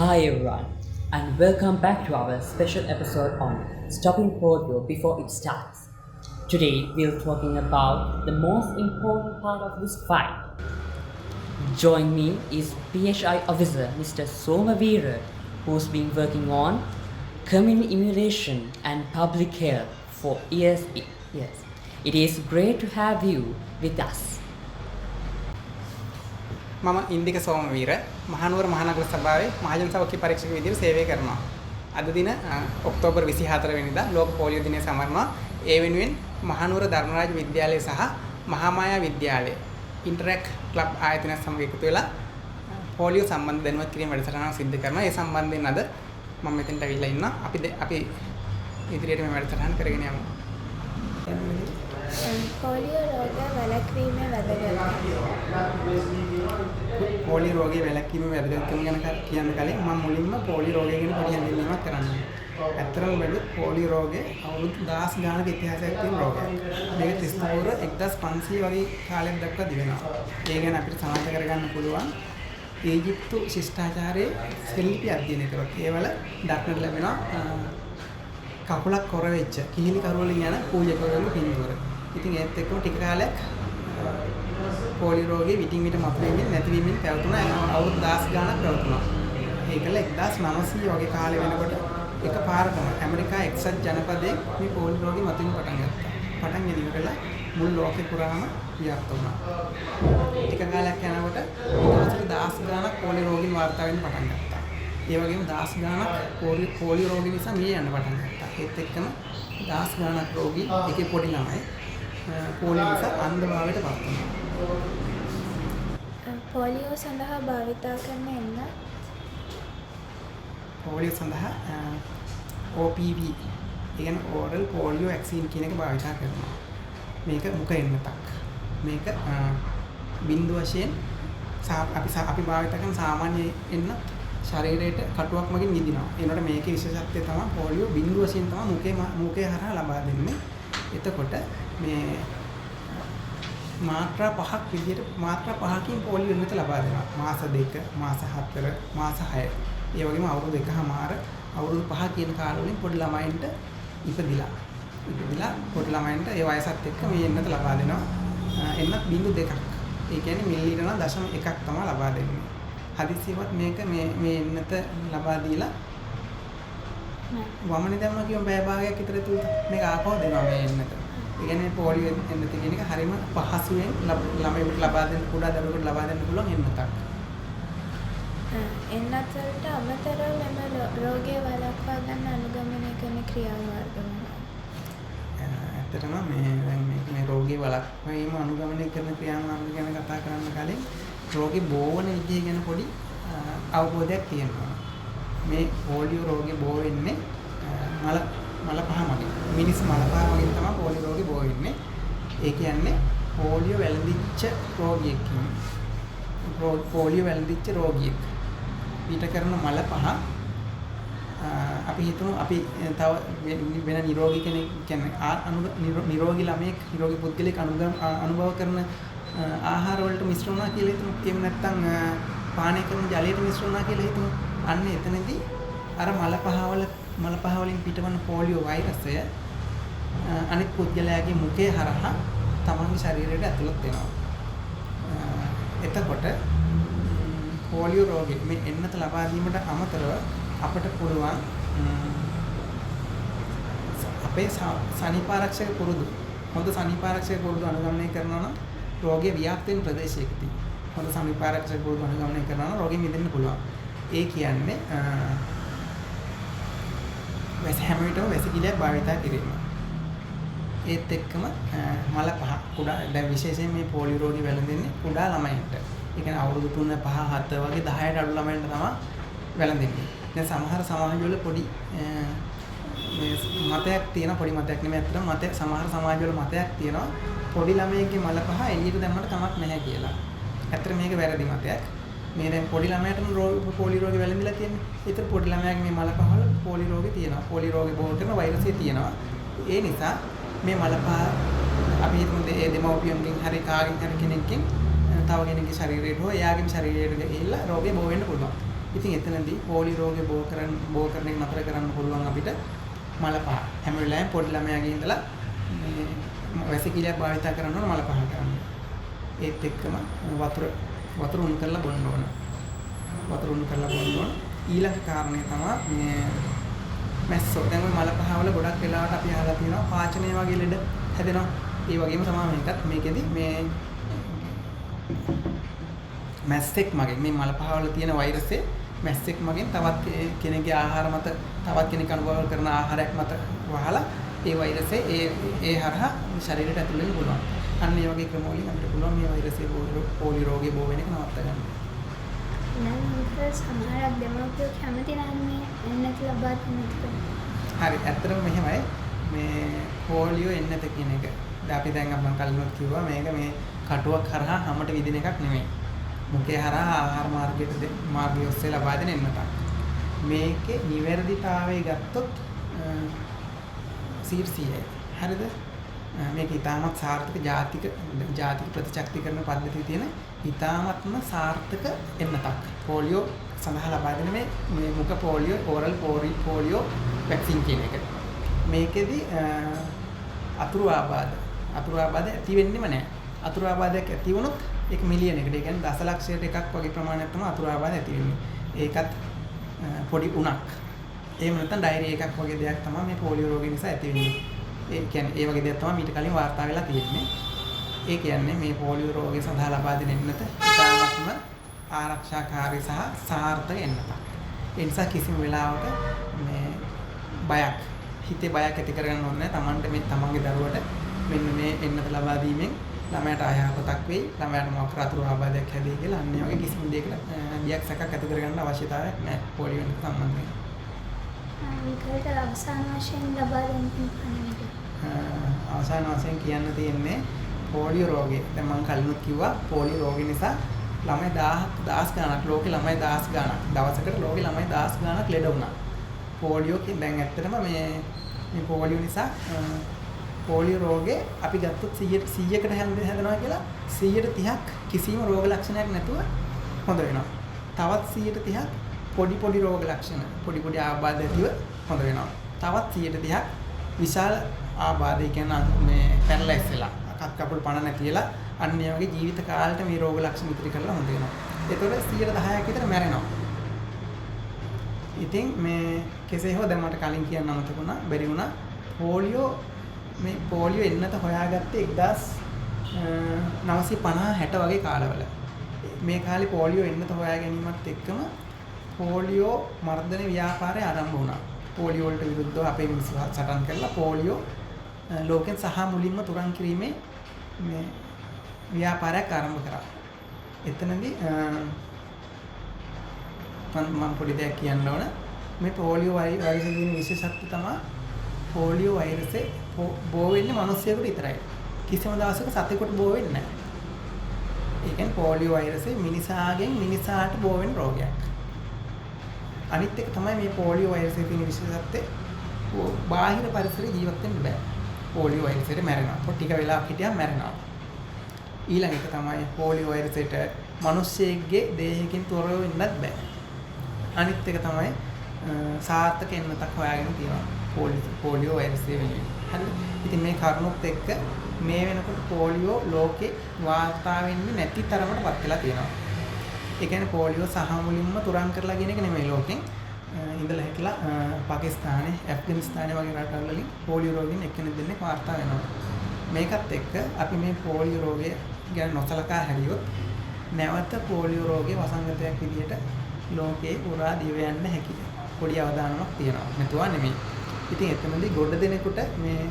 Hi everyone, and welcome back to our special episode on stopping polio before it starts. Today we're talking about the most important part of this fight. Join me is PHI officer Mr. Somavira, who's been working on community immunization and public health for years. Yes, it is great to have you with us. මම ඉන්දික සෝමවීර මහනුවර මහනගර සභාවේ මහජන සෞඛ්‍ය පරීක්ෂක විදිහට සේවය කරනවා. අද දින October 24 වෙනිදා ලෝක පොලියෝ දිනය සමරනවා. ඒ වෙනුවෙන් මහනුවර ධර්මරාජ විද්‍යාලය සහ මහාමායා විද්‍යාලය ඉන්ටරැක්ට් ක්ලබ් ආයතනය සමග එකතු වෙලා පොලියෝ සම්බන්ධ දැනුවත් කිරීම වැඩසටහනක් සිදු කරනවා. ඒ සම්බන්ධයෙන් අද මම මෙතෙන්ට අවිල්ලා ඉන්නවා. අපි ඉදිරියට මේ වැඩසටහන කරගෙන යමු. පොලියෝ රෝග වැළැක්වීමේ වැදගත්කම. පොලියෝ රෝගය වැළැක්වීමේ වැදගත්කම ගැන කියන්න කලින් මම මුලින්ම පොලියෝ රෝගය ගැන පොඩි හැඳින්වීමක් කරන්නම්. ඇත්තටම බැලුවොත් පොලියෝ රෝගය අවුරුදු 10 ගානක ඉතිහාසයක් තියෙන රෝගයක්. මේක තිස්තෝර 1500 වගේ කාලයක් දක්වා දිවෙනවා. ඒ ගැන අපිට සනාථ කරගන්න පුළුවන් ඊජිප්තු ශිෂ්ටාචාරයේ සෙල්ලිපි අධ්‍යයනය කරොත් ඒවල දක්නට ලැබෙනවා කකුලක් කොර වෙච්ච කිහිලි කරුවලින් යන පූජකවරුන්ගේ පින්තූර. ඉතින් ඒත් එක්කම ටික කාලයක් පොලියෝ රෝගේ විටින් විට මතුවෙමින් නැතිවීමෙන් පැවතුණා. අවුරුදු 10 ගානක් පැවතුණා. ඒකල 1900 වගේ කාලෙ වෙනකොට එකපාරටම ඇමරිකා එක්සත් ජනපදයේ මේ පොලියෝ රෝගේ මතුවෙන්න පටන් ගත්තා. පටන් ගැනීමකල මුළු ලෝකෙ පුරාම ව්‍යාප්ත වුණා. ටික කාලයක් යනකොට දවසට 10 ගානක් පොලියෝ රෝගීන් වාර්තා වෙන්න පටන් ගත්තා. ඒ වගේම 10 ගානක් පොලියෝ රෝගී නිසා මිය යන්න පටන් ගත්තා. ඒත් එක්කම 10 ගානක් රෝගී එකේ පොඩි ළමයි පොලියෝ නිසා අන්ධභාවයට පත් වුණා. පොලියෝ සඳහා භාවිතා කරන එන්න පොලියෝ සඳහා OPV කියන්නේ oral polio vaccine කියන එක භාවිතා කරනවා. මේක මුඛ එන්නතක්. මේක බින්දු වශයෙන් අපි භාවිත කරන සාමාන්‍ය එන්න ශරීරයට කටුවක් මගින් නිදිනවා. ඒනකොට මේකේ විශේෂත්වය තමයි පොලියෝ බින්දු වශයෙන් තමයි මුඛය හරහා ලබා දෙන්නේ. එතකොට මේ මාත්‍රා 5ක් විදිහට මාත්‍රා 5කින් පොලියෝ එන්නත ලබා දෙනවා. මාස 2, මාස 4, මාස 6. ඒ වගේම අවුරුදු 1මාර අවුරුදු 5 කියන කාලවලින් පොඩි ළමයින්ට ඉපදිලා පොඩි ළමයින්ට ඒ වයසත් එක්ක මේ එන්නත ලබා දෙනවා. එන්නත් බින්දු 2ක්. ඒ කියන්නේ මිලිලීටර 0.1ක් තමයි ලබා දෙන්නේ. හදිස්සියවත් මේක මේ එන්නත ලබා දීලා වමනේ දැම්මා කියමු බය භාගයක් විතර තුල මේක ආපහු දෙනවා මේ එන්නත. ඒ කියන්නේ පොලියෝ එන්නත කියන එක හරිම පහසුවෙන් ළමයින්ට ලබා දෙන්න කුඩා දරුවෙකුට ලබා දෙන්න පුළුවන් එන්නතක්. එන්නත් වලට අමතරව මෙම රෝගය වළක්වා ගන්න අනුගමනය කරන ක්‍රියාමාර්ග මොනවාද? ඇත්තටම මේ රෝගී වළක්වීම අනුගමනය කරන ක්‍රියාමාර්ග ගැන කතා කරන්න කලින් රෝගේ බෝවන විදිය ගැන පොඩි අවබෝධයක් තියෙනවා. මේ පොලියෝ රෝගේ බෝ වෙන්නේ මල පහ මගින්. මිනිස් මල පහ මගින් තමයි පොලියෝ රෝගේ බෝ වෙන්නේ. ඒ කියන්නේ පොලියෝ වැළඳිච්ච රෝගියෙක් කියන්නේ. පොලියෝ වැළඳිච්ච රෝගියෙක්. පිට කරන මල පහ අපි හිතමු අපි තව වෙන නිරෝගී කෙනෙක් කියන්නේ නිරෝගී ළමයෙක් නිරෝගී පුද්ගලෙක් අනුභව කරන ආහාර වලට මිශ්‍ර වුණා කියලා හිතමු. එහෙම නැත්නම් පානය කරන ජලයට මිශ්‍ර වුණා කියලා හිතමු. අන්න එතනදී අර මල පහ වලින් පිටවන පොලියෝ වෛරසය අනිත් පුද්ගලයාගේ මුඛය හරහා තමන්ගේ ශරීරයට ඇතුළත් වෙනවා. එතකොට පොලියෝ රෝගී මේ එන්නත ලබා දීමට අමතරව අපට පුළුවන් අපේ සනීපාරක්ෂක පුරුදු හොඳ සනීපාරක්ෂක පුරුදු අනුගමනය කරනවා නම් රෝගය ව්‍යාප්ත වෙන ප්‍රදේශයකදී හොඳ සනීපාරක්ෂක පුරුදු අනුගමනය කරනවා නම් රෝගෙ මිදෙන්න පුළුවන්. ඒ කියන්නේ හැම විටම වැසිකිළියක් භාවිතා කිරීම. ඒත් එක්කම මල පහ කුඩා දැන් විශේෂයෙන් මේ පොලියෝ රෝගී වැළඳෙන්නේ කුඩා ළමයින්ට. ඒ කියන්නේ අවුරුදු 3, 5, 7 වගේ 10ට අඩු ළමයින්ට තමයි වැළඳෙන්නේ. දැන් සමහර සමාජවල පොඩි මතයක් තියෙනවා. පොඩි මතයක් නෙමෙයි අත්‍තරම සමහර සමාජවල මතයක් තියෙනවා. පොඩි ළමයෙක්ගේ මල පහ එළියට දැම්මට කමක් නැහැ කියලා. ඇත්තට මේක වැරදි මතයක්. මේ දැන් පොඩි ළමයාටම පොලියෝ රෝගේ වැළඳිලා තියෙන්නේ. ඒතර පොඩි ළමයාගේ මේ මල පහවල පොලියෝ රෝගේ තියෙනවා. පොලියෝ රෝගේ බෝ කරන වෛරසය තියෙනවා. ඒ නිසා මේ මල පහ අපි හිතමු දෙමව්පියන්ගෙන් හරි කාගෙන් හරි කෙනෙක්ගෙන් තව කෙනෙක්ගේ ශරීරයට හෝ එයාගේම ශරීරයට ගිහිල්ලා රෝගේ බෝ වෙන්න පුළුවන්. ඉතින් එතනදී පොලි රෝගේ බෝ කරන එක නතර කරන්න පුළුවන් අපිට මල පහ. හැම වෙලාවෙම පොඩි ළමයාගේ ඉඳලා මේ වැසිකිළියක් භාවිත කරන්න ඕන මල පහ කරන්න. ඒත් එක්කම වතුර උණු කරලා බොන්න ඕන. වතුර උණු කරලා බොන්න ඕන. ඊළඟ කාරණේ තමයි මේ මැස්සෝ. දැන් ওই මල පහ වල ගොඩක් වෙලාවට අපි අහලා තියෙනවා පාචනය වගේ ලෙඩ හැදෙනවා. ඒ වගේම තමයි මේකත් මේකෙදි මේ මැස්සෙක් මගෙන් මේ මල පහ වල තියෙන වෛරසය මැස්සෙක් මගෙන් තවත් කෙනෙක්ගේ ආහාර මත තවත් කෙනෙක් අනුභව කරන ආහාරයක් මත වහලා ඒ වෛරසය ඒ හරහා ශරීරයට ඇතුල් වෙන්න පුළුවන්. අන්න ඒ වගේ ක්‍රම වලින් අපිට පුළුවන් මේ වෛරසය පොලි රෝගේ බෝ වෙන එක නවත්ත ගන්න. නම් ඒක සමහරක් දෙමව්පියෝ කැමති නැහැ එන්නත් ලබා දෙන්න. හරි ඇත්තටම මෙහෙමයි මේ පොලියෝ එන්නත කියන එක. අපි දැන් මම කලින්වත් කිව්වා මේක මේ කටුවක් හරහා හැමට විදින එකක් නෙමෙයි. මුඛය හරහා ආහාර මාර්ගය ඔස්සේ ලබා දෙන එන්නතක්. මේකේ නිවැරදිතාවය ගත්තොත් 100%යි. හරිද? මේක ඊටමත් සාර්ථක ජාතික ප්‍රතිචක්‍රීකරණ පද්ධතිය තියෙන ඊටමත්ම සාර්ථක එන්නතක්. පොලියෝ සඳහා ලබා දෙන මේ මුඛ පොලියෝ ඕරල් පොලියෝ වැක්සින් කියන එක. මේකෙදි අතුරු ආබාධ ඇති වෙන්නෙම නැහැ. අතුරු ආබාධයක් ඇති වුණොත් ඒක මිලියන එකට. ඒ කියන්නේ දසලක්ෂයට එකක් වගේ ප්‍රමාණයක් තමයි අතුරු ආබාධ ඇති වෙන්නේ. ඒකත් පොඩි උණක්. එහෙම නැත්නම් ඩයරි එකක් වගේ දෙයක් තමයි මේ පොලියෝ රෝගය නිසා ඇති වෙන්නේ. ඒ කියන්නේ ඒ වගේ දෙයක් තමයි මීට කලින් වාර්තා වෙලා තියෙන්නේ. ඒ කියන්නේ මේ පොලියෝ රෝගය සඳහා ලබා දෙන එන්නත ඉතාමත්ම ආරක්ෂාකාරී සහ සාර්ථක එන්නතක්. ඒ නිසා කිසිම වෙලාවක මේ බයක් හිතේ බයක් ඇති කරගන්න ඕනේ නැහැ. Tamante මේ තමන්ගේ දරුවට මෙන්න මේ එන්නත ලබා දීමෙන් ළමයාට ආයහපතක් වෙයි. ළමයාට මොකක් අතුරු ආබාධයක් හැදෙයි කියලා අන්න ඒ වගේ කිසිම දෙයකට බියක් සැකක් ඇති කරගන්න අවශ්‍යතාවයක් නැහැ පොලියෝ එන්නත සම්බන්ධයෙන්. ඒකට අවසාන වශයෙන් ලබා දෙන්න පුළුවන්. අවසාන වශයෙන් කියන්න තියෙන්නේ පොලියෝ රෝගය. දැන් මම කලිනුත් කිව්වා පොලියෝ රෝගය නිසා ළමයි 1000 ගණනක් ලෝකේ ළමයි 1000 ගණනක් දවසකට ලෝකේ ළමයි 1000 ගණනක් ලෙඩ වුණා. පොලියෝ දැන් ඇත්තටම මේ පොලියෝ නිසා පොලියෝ රෝගේ අපි ගත්තොත් 100කට හැදෙනවා කියලා 130ක් කිසිම රෝග ලක්ෂණයක් නැතුව හොඳ වෙනවා. තවත් 130ක් පොඩි රෝග ලක්ෂණ පොඩි ආබාධ ඇතිව හොඳ වෙනවා. තවත් 130ක් විශාල ආබාධ කියන්නේ මේ පැරලයිස් වෙලා අකත් කකුල් පණ නැතිලා අන්න ඒ වගේ ජීවිත කාලෙට මේ රෝග ලක්ෂණ ඉතිරි කරලා හොඳ වෙනවා. ඒතකොට 10%ක් විතර මැරෙනවා. ඉතින් මේ කෙසේ හෝ දැන් මට කලින් කියන්න අමතක වුණා බැරි වුණා පොලියෝ එන්නත හොයාගත්තේ 1950 60 වගේ කාලවල. මේ කාලේ පොලියෝ එන්නත හොයා ගැනීමත් එක්කම පොලියෝ මර්ධන ව්‍යාපාරය ආරම්භ වුණා. පොලියෝ වලට විරුද්ධව අපේ මිනිස්සු සටන් කළා පොලියෝ ලෝකෙන් සහ මුලින්ම තුරන් කිරීමේ මේ ව්‍යාපාරයක් ආරම්භ කරා. එතනදී මම පොඩි දෙයක් කියන්න ඕන. මේ පොලියෝ වෛරසයේ තියෙන විශේෂත්වය තමයි පොලියෝ වෛරසේ බෝ වෙන්නේ මිනිස්සුන්ට විතරයි. කිසිම දවසක සතෙකුට බෝ වෙන්නේ නැහැ. ඒ කියන්නේ පොලියෝ වෛරසේ මිනිසාගෙන් මිනිසාට බෝ වෙන රෝගයක්. අනිත් එක තමයි මේ පොලියෝ වෛරසයේ තියෙන විශේෂත්වය බාහිර පරිසරයේ ජීවත් වෙන්න බෑ. පොලියෝ වෛරසයට මැරෙනවා. ටික වෙලාවක් හිටියම මැරෙනවා. ඊළඟ එක තමයි පොලියෝ වෛරසයට මිනිස්සෙක්ගේ දේහයෙන් තොරව වෙන්නත් බෑ. අනිත් එක තමයි සාර්ථක එන්නතක් හොයාගෙන තියෙනවා. පොලියෝ වෛරසය වෙනුවෙන්. හරිද? ඉතින් මේ කරුණුත් එක්ක මේ වෙනකොට පොලියෝ ලෝකේ වාර්තා වෙන්නේ නැති තරමටපත් වෙලා තියෙනවා. ඒ කියන්නේ පොලියෝ සහ මුලින්ම තුරන් කරලා කියන එක නෙමෙයි ලෝකෙන් ඉඳලා හිටලා පාකිස්තානේ, ඇෆ්ගනිස්තානේ වගේ රටවල් වලින් පොලියෝ රෝගීන් එක්කෙනෙක් දෙන්නෙක් වාර්තා වෙනවා. මේකත් එක්ක අපි මේ පොලියෝ රෝගය ගැන නොසලකා හැරියොත් නැවත පොලියෝ රෝගයේ වසංගතයක් විදිහට ලෝකේ පුරා දිව යන්න හැකි පොඩි අවදානමක් තියෙනවා. නැතුවා නෙමෙයි. ඉතින් එතනදී ගොඩ දෙනෙකුට මේ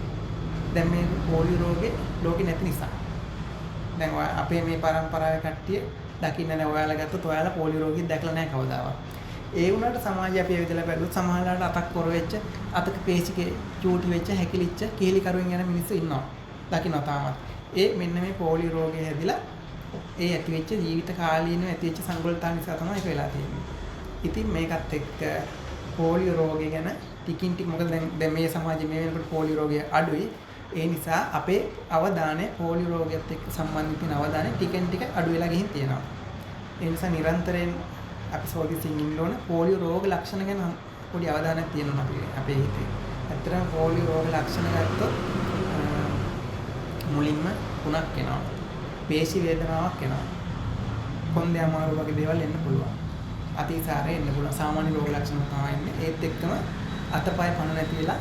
දැන් මේ පොලියෝ රෝගේ ලෝකේ නැති නිසා දැන් අපේ මේ පරම්පරාවේ කට්ටිය දකින්න නැහැ. ඔයාලා ගත්තොත් ඔයාලා පොලියෝ රෝගී දැකලා නැහැ කවදාවත්. ඒ වුණාට සමාජය අපි ඇවිදලා බැලුවොත් සමහරවිට අතක් කොර වෙච්ච, අතක පේශිකේ චූටි වෙච්ච, හැකිලිච්ච, කීලි කරුවෙන් යන මිනිස්සු ඉන්නවා. දකින්න තාමත්. ඒ මෙන්න මේ පොලියෝ රෝගේ හැදිලා ඒ ඇති වෙච්ච ජීවිත කාලීනව ඇති වෙච්ච සංගොල්තා නිසා තමයි ඒක වෙලා තියෙන්නේ. ඉතින් මේකත් එක්ක පොලියෝ රෝගය ගැන ටිකින් ටික මොකද දැන් මේ සමාජයේ මේ වෙනකොට පොලියෝ රෝගය අඩුයි. ඒ නිසා අපේ අවධානය පොලියෝ රෝගයත් එක්ක සම්බන්ධ තියෙන අවධානය ටිකෙන් ටික අඩු වෙලා ගිහින් තියෙනවා. ඒ නිසා නිරන්තරයෙන් අපි සෝදිසියෙන් ඉන්න ඕන පොලියෝ රෝග ලක්ෂණ ගැන පොඩි අවධානයක් තියෙනවා අපේ හිතේ. ඇත්තටම පොලියෝ රෝග ලක්ෂණ ගත්තොත් මුලින්ම කුණක් එනවා. පේශි වේදනාවක් එනවා. කොන්දේ අමාරු වගේ දේවල් එන්න පුළුවන්. අතිසාරය එන්න පුළුවන්. සාමාන්‍ය රෝග ලක්ෂණ තමයි එන්නේ. ඒත් එක්කම අතපය පණ නැති වෙලා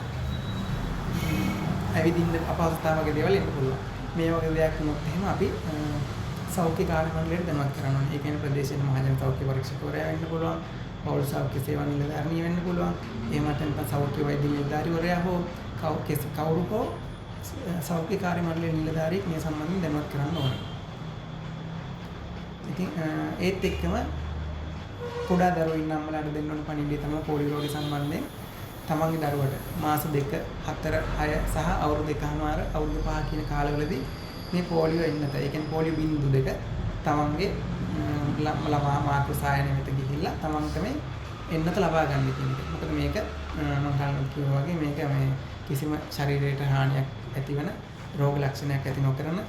ඇවිදින්න අපහසුතාව වගේ දේවල් එන්න පුළුවන්. මේ වගේ දෙයක් වුණොත් එහෙම අපි සෞඛ්‍ය කාර්ය මණ්ඩලයට දැනුවත් කරන්න ඕනේ. ඒ කියන්නේ ප්‍රදේශීය මහජන සෞඛ්‍ය පරීක්ෂකවරයා වෙන්න පුළුවන්. පෞල් සෞඛ්‍ය සේවා නිලධාරිණිය වෙන්න පුළුවන්. එහෙම නැත්නම් සෞඛ්‍ය වෛද්‍ය නිලධාරිවරයා හෝ කවුරු හෝ සෞඛ්‍ය කාර්ය මණ්ඩලයේ නිලධාරියෙක් මේ සම්බන්ධයෙන් දැනුවත් කරන්න ඕනේ. ඉතින් ඒත් එක්කම කුඩා දරුවෝ ඉන්න අම්මලාට දෙන්න ඕන පණිවිඩය තමයි පොලියෝ රෝගය සම්බන්ධයෙන් තමන්ගේ දරුවට මාස 2, 4, 6 සහ අවුරුදු 1කමාර අවුරුදු 5 කියන කාලවලදී මේ පොලියෝ එන්නත. ඒ කියන්නේ පොලියෝ බින්දු 2 තමන්ගේ ළමා මාතෘ සායන වෙත ගිහිල්ලා තමන්ට මේ එන්නත ලබා ගන්න කියන එක. මොකද මේක මම කලින් කිව්වා වගේ මේක මේ කිසිම ශරීරයට හානියක් ඇතිවන රෝග ලක්ෂණයක් ඇති නොකරන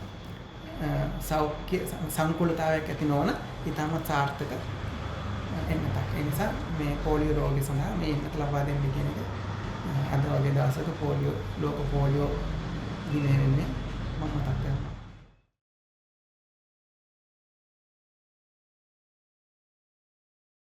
සෞඛ්‍ය සංකූලතාවයක් ඇති නොවන ඉතාමත් සාර්ථක එන්නතක්. ඒ නිසා මේ පොලියෝ රෝගය සඳහා මේ එන්නත ලබා දෙන්න කියන එක අද වගේ දවසක ලෝක පොලියෝ දිනය වෙන්නේ